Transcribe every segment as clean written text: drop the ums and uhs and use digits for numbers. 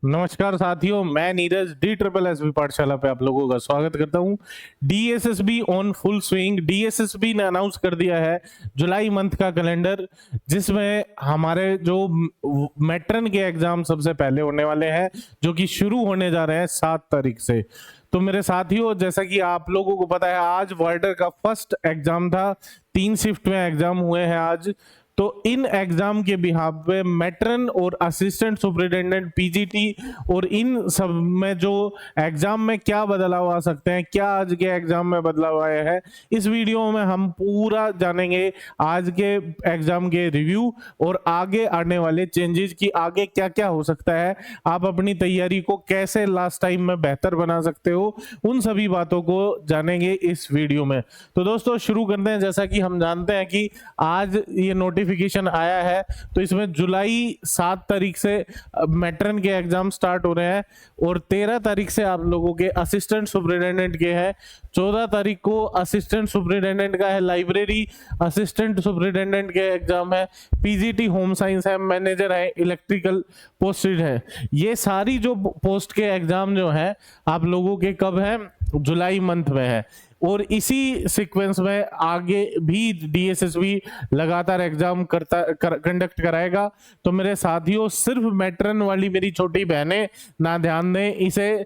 नमस्कार साथियों, मैं Neeraj D triple S B Pathshala पे आप लोगों का स्वागत करता हूं। DSSB on full swing. DSSB ने अनाउंस कर दिया है जुलाई मंथ का कैलेंडर, जिसमें हमारे जो मैट्रन के एग्जाम सबसे पहले होने वाले हैं, जो कि शुरू होने जा रहे हैं 7 तारीख से। तो मेरे साथियों, जैसा कि आप लोगों को पता है, आज वार्डर का फर्स्ट एग्जाम था। 3 शिफ्ट में एग्जाम हुए हैं आज। तो इन एग्जाम के बिहाफ पे मैट्रन और असिस्टेंट सुपरिटेंडेंट पीजीटी और इन सब में जो एग्जाम में क्या बदलाव आ सकते हैं, क्या आज के एग्जाम में बदलाव आए हैं, इस वीडियो में हम पूरा जानेंगे। आज के एग्जाम के रिव्यू और आगे आने वाले चेंजेस की आगे क्या क्या हो सकता है, आप अपनी तैयारी को कैसे लास्ट टाइम में बेहतर बना सकते हो, उन सभी बातों को जानेंगे इस वीडियो में। तो दोस्तों शुरू करते हैं। जैसा कि हम जानते हैं कि आज ये नोटिफिकेशन आया है, तो इसमें जुलाई 7 तारीख से मैट्रन के एग्जाम स्टार्ट हो रहे हैं और 13 तारीख से आप लोगों के असिस्टेंट सुपरिटेंडेंट के हैं। 14 तारीख को असिस्टेंट सुपरिटेंडेंट का है लाइब्रेरी, असिस्टेंट सुपरिटेंडेंट के एग्जाम है, पीजीटी होम साइंस है, मैनेजर है, इलेक्ट्रिकल पोस्टेड है। ये सारी जो पोस्ट के एग्जाम जो है आप लोगों के कब है, जुलाई मंथ में है। और इसी सीक्वेंस में आगे भी डीएसएसबी लगातार एग्जाम कंडक्ट कराएगा। तो मेरे साथियों, सिर्फ मैट्रन वाली मेरी छोटी बहनें ना ध्यान दें इसे।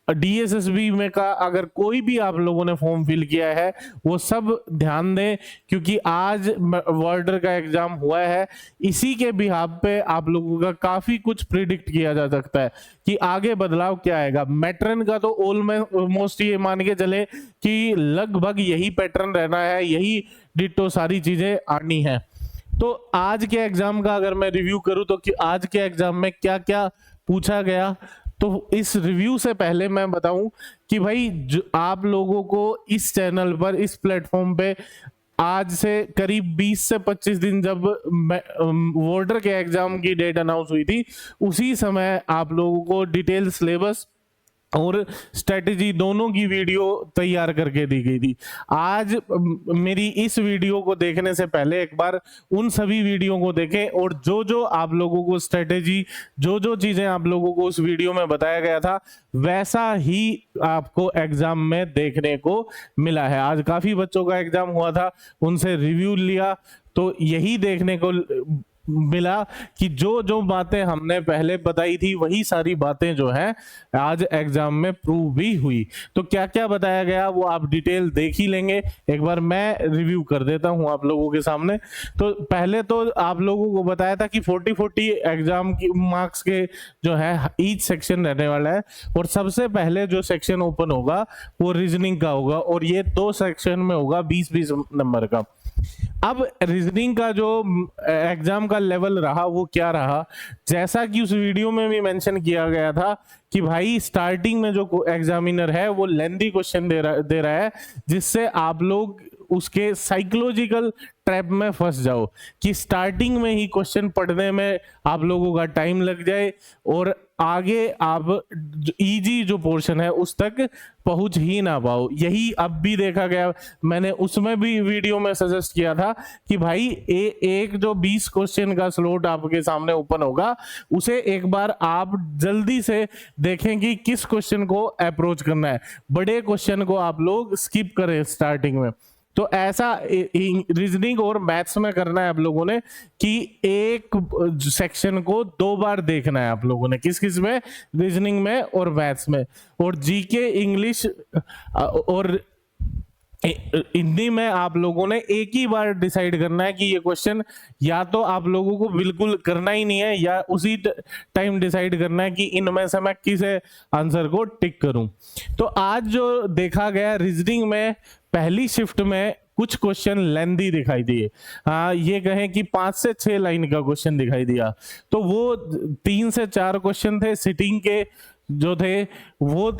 डीएसएसबी में का अगर कोई भी आप लोगों ने फॉर्म फिल किया है वो सब ध्यान दें, क्योंकि आज वार्डर का एग्जाम हुआ है। इसी के बिहाफ पे आप लोगों का काफी कुछ प्रिडिक्ट किया जा सकता है कि आगे बदलाव क्या आएगा। मैट्रन का तो ऑलमोस्ट ये मान के चले कि लगभग यही पैटर्न रहना है, यही डिट्टो सारी चीजें आनी है। तो आज के एग्जाम का अगर मैं रिव्यू करूं तो कि आज के एग्जाम में क्या क्या पूछा गया, तो इस रिव्यू से पहले मैं बताऊं कि भाई आप लोगों को इस चैनल पर, इस प्लेटफॉर्म पे आज से करीब 20 से 25 दिन, जब वार्डर के एग्जाम की डेट अनाउंस हुई थी, उसी समय आप लोगों को डिटेल सिलेबस और स्ट्रेटेजी दोनों की वीडियो तैयार करके दी गई थी। आज मेरी इस वीडियो को देखने से पहले एक बार उन सभी वीडियो को देखें, और जो जो आप लोगों को स्ट्रेटेजी, जो जो चीजें आप लोगों को उस वीडियो में बताया गया था, वैसा ही आपको एग्जाम में देखने को मिला है। आज काफी बच्चों का एग्जाम हुआ था, उनसे रिव्यू लिया, तो यही देखने को मिला कि जो जो बातें हमने पहले बताई थी वही सारी बातें जो है आज एग्जाम में प्रूव भी हुई। तो क्या क्या बताया गया वो आप डिटेल देख ही लेंगे, एक बार मैं रिव्यू कर देता हूं आप लोगों के सामने। तो पहले तो आप लोगों को बताया था कि 40-40 एग्जाम की मार्क्स के जो है ईच सेक्शन रहने वाला है, और सबसे पहले जो सेक्शन ओपन होगा वो रीजनिंग का होगा, और ये 2 सेक्शन में होगा 20-20 नंबर का। अब रीजनिंग का जो एग्जाम का लेवल रहा वो क्या रहा, जैसा कि उस वीडियो में भी मेंशन किया गया था कि भाई स्टार्टिंग में जो एग्जामिनर है वो लेंथी क्वेश्चन दे रहा है, जिससे आप लोग उसके साइकोलॉजिकल ट्रैप में फंस जाओ कि स्टार्टिंग में ही क्वेश्चन पढ़ने में आप लोगों का टाइम लग जाए और आगे आप इजी जो पोर्शन है उस तक पहुंच ही ना पाओ। यही अब भी देखा गया। मैंने उसमें भी वीडियो में सजेस्ट किया था कि भाई एक जो 20 क्वेश्चन का स्लॉट आपके सामने ओपन होगा, उसे एक बार आप जल्दी से देखें कि किस क्वेश्चन को अप्रोच करना है। बड़े क्वेश्चन को आप लोग स्किप करें स्टार्टिंग में। तो ऐसा रीजनिंग और मैथ्स में करना है आप लोगों ने कि एक सेक्शन को 2 बार देखना है आप लोगों ने, किस किस में, रीजनिंग में और मैथ्स में। और जीके, इंग्लिश और हिंदी में आप लोगों ने एक ही बार डिसाइड करना है कि ये क्वेश्चन या तो आप लोगों को बिल्कुल करना ही नहीं है, या उसी टाइम डिसाइड करना है कि इनमें से मैं किस आंसर को टिक करूं। तो आज जो देखा गया रीजनिंग में, पहली शिफ्ट में कुछ क्वेश्चन लेंथी दिखाई दिए। ये कहें कि 5 से 6 लाइन का क्वेश्चन दिखाई दिया। तो वो 3 से 4 क्वेश्चन थे सिटिंग के जो थे, वो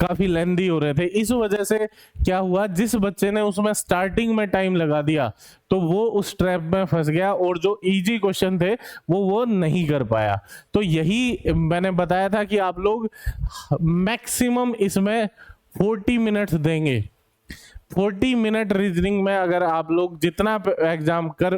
काफी लेंथी हो रहे थे। इस वजह से क्या हुआ, जिस बच्चे ने उसमें स्टार्टिंग में टाइम लगा दिया तो वो उस ट्रैप में फंस गया, और जो इजी क्वेश्चन थे वो नहीं कर पाया। तो यही मैंने बताया था कि आप लोग मैक्सिमम इसमें 40 मिनट्स देंगे। 40 मिनट रीजनिंग में अगर आप लोग जितना एग्जाम कर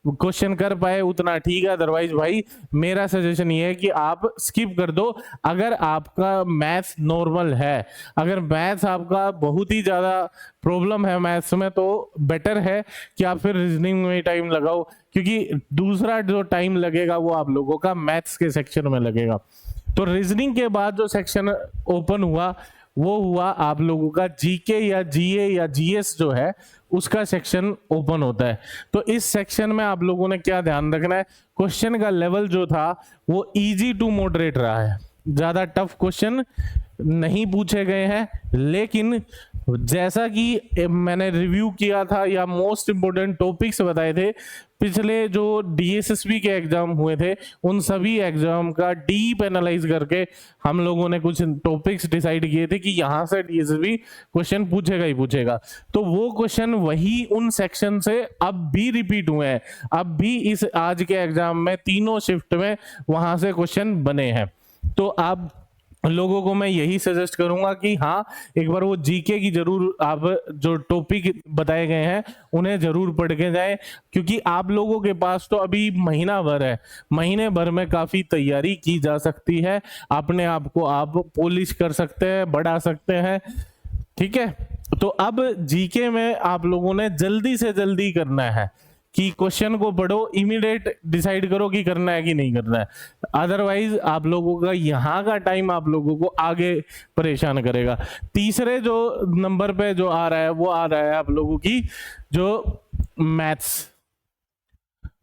क्वेश्चन कर पाए उतना ठीक है, अदरवाइज भाई मेरा सजेशन ये है कि आप स्किप कर दो। अगर आपका मैथ्स नॉर्मल है, अगर मैथ्स आपका बहुत ही ज़्यादा प्रॉब्लम है मैथ्स में, तो बेटर है कि आप फिर रीजनिंग में टाइम लगाओ, क्योंकि दूसरा जो टाइम लगेगा वो आप लोगों का मैथ्स के सेक्शन में लगेगा। तो रीजनिंग के बाद जो सेक्शन ओपन हुआ वो हुआ आप लोगों का जीके या जीए या जीएस जो है उसका सेक्शन ओपन होता है। तो इस सेक्शन में आप लोगों ने क्या ध्यान रखना है, क्वेश्चन का लेवल जो था वो इजी टू मॉडरेट रहा है, ज़्यादा टफ क्वेश्चन नहीं पूछे गए हैं। लेकिन जैसा कि मैंने रिव्यू किया था या मोस्ट इंपोर्टेंट टॉपिक्स बताए थे पिछले जो डीएसएसबी के एग्जाम हुए थे, उन सभी एग्जाम का डीप एनालाइज करके हम लोगों ने कुछ टॉपिक्स डिसाइड किए थे कि यहाँ से डीएसएसबी क्वेश्चन पूछेगा ही पूछेगा। तो वो क्वेश्चन वही उन सेक्शन से अब भी रिपीट हुए हैं, अब भी इस आज के एग्जाम में तीनों शिफ्ट में वहां से क्वेश्चन बने हैं। तो आप लोगों को मैं यही सजेस्ट करूंगा कि हाँ, एक बार वो जीके की जरूर आप जो टॉपिक बताए गए हैं उन्हें जरूर पढ़ के जाएं, क्योंकि आप लोगों के पास तो अभी महीना भर है, महीने भर में काफी तैयारी की जा सकती है, अपने आप को आप पॉलिश कर सकते हैं, बढ़ा सकते हैं। ठीक है, तो अब जीके में आप लोगों ने जल्दी से जल्दी करना है कि क्वेश्चन को पढ़ो, इमीडिएट डिसाइड करो कि करना है कि नहीं करना है, अदरवाइज आप लोगों का यहाँ का टाइम आप लोगों को आगे परेशान करेगा। तीसरे जो नंबर पे जो आ रहा है वो आ रहा है आप लोगों की जो मैथ्स।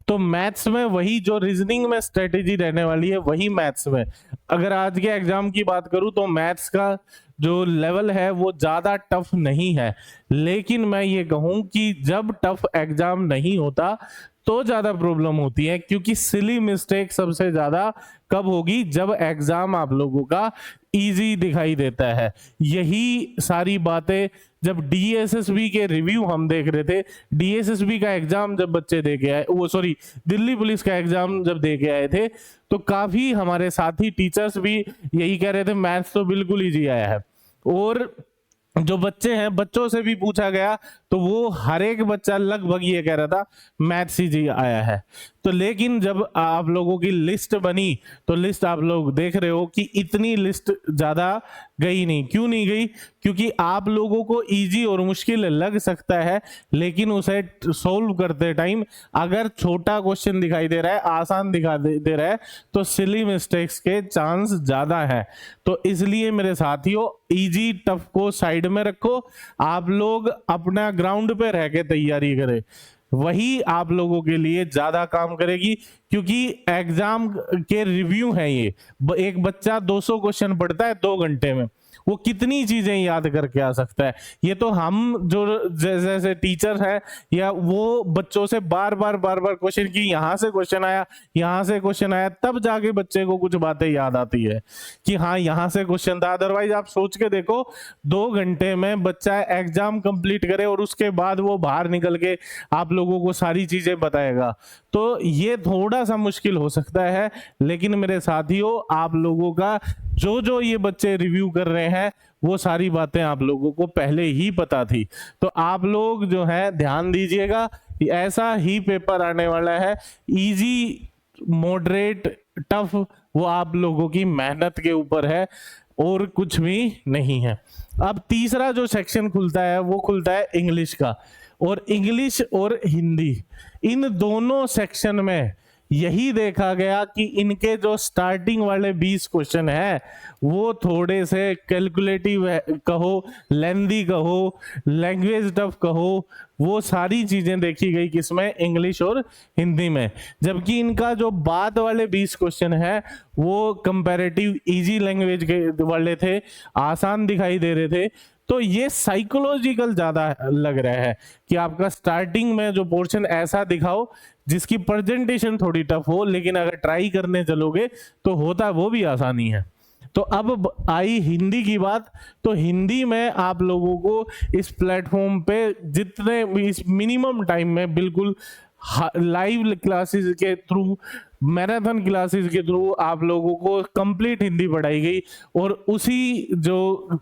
तो मैथ्स में वही जो रीजनिंग में स्ट्रेटेजी रहने वाली है वही मैथ्स में। अगर आज के एग्जाम की बात करूं तो मैथ्स का जो लेवल है वो ज़्यादा टफ नहीं है, लेकिन मैं ये कहूँ कि जब टफ एग्जाम नहीं होता तो ज़्यादा प्रॉब्लम होती है, क्योंकि सिली मिस्टेक सबसे ज़्यादा कब होगी, जब एग्जाम आप लोगों का इजी दिखाई देता है। यही सारी बातें जब डीएसएसबी के रिव्यू हम देख रहे थे, डीएसएसबी का एग्जाम जब बच्चे दे के आए, वो सॉरी दिल्ली पुलिस का एग्जाम जब दे के आए थे, तो काफ़ी हमारे साथी टीचर्स भी यही कह रहे थे मैथ्स तो बिल्कुल ईजी आया है। और जो बच्चे हैं, बच्चों से भी पूछा गया तो वो हर एक बच्चा लगभग ये कह रहा था मैथ्स ही आया है। तो लेकिन जब आप लोगों की लिस्ट बनी तो लिस्ट आप लोग देख रहे हो कि इतनी लिस्ट ज़्यादा गई नहीं। क्यों नहीं गई? क्योंकि आप लोगों को इजी और मुश्किल लग सकता है, लेकिन उसे सोल्व करते टाइम अगर छोटा क्वेश्चन दिखाई दे रहा है, आसान दिखाई दे रहा है, तो सिली मिस्टेक्स के चांस ज़्यादा है। तो इसलिए मेरे साथियों, इजी टफ को साइड में रखो, आप लोग अपना ग्राउंड पे रह के तैयारी करें, वही आप लोगों के लिए ज्यादा काम करेगी। क्योंकि एग्जाम के रिव्यू है ये, एक बच्चा 200 क्वेश्चन पढ़ता है 2 घंटे में, वो कितनी चीजें याद करके आ सकता है। ये तो हम जो जैसे टीचर हैं या वो बच्चों से बार बार क्वेश्चन की, यहाँ से क्वेश्चन आया, यहाँ से क्वेश्चन आया, तब जाके बच्चे को कुछ बातें याद आती है कि हाँ यहाँ से क्वेश्चन था। अदरवाइज आप सोच के देखो, 2 घंटे में बच्चा एग्जाम कंप्लीट करे और उसके बाद वो बाहर निकल के आप लोगों को सारी चीजें बताएगा, तो ये थोड़ा सा मुश्किल हो सकता है। लेकिन मेरे साथियों, आप लोगों का जो ये बच्चे रिव्यू कर रहे हैं वो सारी बातें आप लोगों को पहले ही पता थी। तो आप लोग जो है ध्यान दीजिएगा, ऐसा ही पेपर आने वाला है, इजी मॉडरेट टफ, वो आप लोगों की मेहनत के ऊपर है और कुछ भी नहीं है। अब तीसरा जो सेक्शन खुलता है वो खुलता है इंग्लिश का, और इंग्लिश और हिंदी, इन दोनों सेक्शन में यही देखा गया कि इनके जो स्टार्टिंग वाले 20 क्वेश्चन है वो थोड़े से कैलकुलेटिव कहो, लेंदी कहो, लैंग्वेज टफ कहो, वो सारी चीजें देखी गई किसमें, इंग्लिश और हिंदी में। जबकि इनका जो बाद वाले 20 क्वेश्चन है वो कंपैरेटिव इजी लैंग्वेज के वाले थे, आसान दिखाई दे रहे थे। तो ये साइकोलॉजिकल ज्यादा लग रहा है कि आपका स्टार्टिंग में जो पोर्शन ऐसा दिखाओ जिसकी प्रेजेंटेशन थोड़ी टफ हो, लेकिन अगर ट्राई करने चलोगे तो होता वो भी आसानी है। तो अब आई हिंदी की बात, तो हिंदी में आप लोगों को इस प्लेटफॉर्म पे जितने इस मिनिमम टाइम में बिल्कुल लाइव क्लासेस के थ्रू, मैराथन क्लासेस के थ्रू आप लोगों को कंप्लीट हिंदी पढ़ाई गई, और उसी जो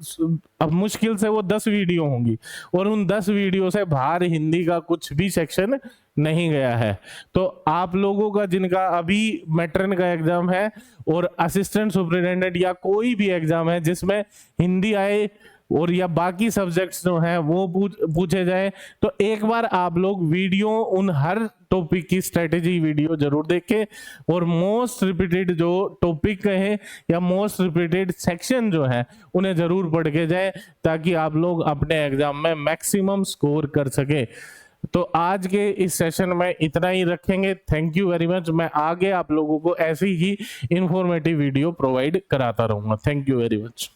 अब मुश्किल से वो 10 वीडियो होंगी, और उन 10 वीडियो से बाहर हिंदी का कुछ भी सेक्शन नहीं गया है। तो आप लोगों का जिनका अभी मैट्रन का एग्जाम है और असिस्टेंट सुपरिटेंडेंट या कोई भी एग्जाम है जिसमें हिंदी आए और या बाकी सब्जेक्ट्स जो हैं वो पूछे जाए, तो एक बार आप लोग वीडियो उन हर टॉपिक की स्ट्रेटेजी वीडियो जरूर देखें, और मोस्ट रिपीटेड जो टॉपिक कहें या मोस्ट रिपीटेड सेक्शन जो है उन्हें जरूर पढ़ के जाए, ताकि आप लोग अपने एग्जाम में मैक्सिमम स्कोर कर सके। तो आज के इस सेशन में इतना ही रखेंगे। Thank you very much. मैं आगे आप लोगों को ऐसी ही इंफॉर्मेटिव वीडियो प्रोवाइड कराता रहूंगा। Thank you very much.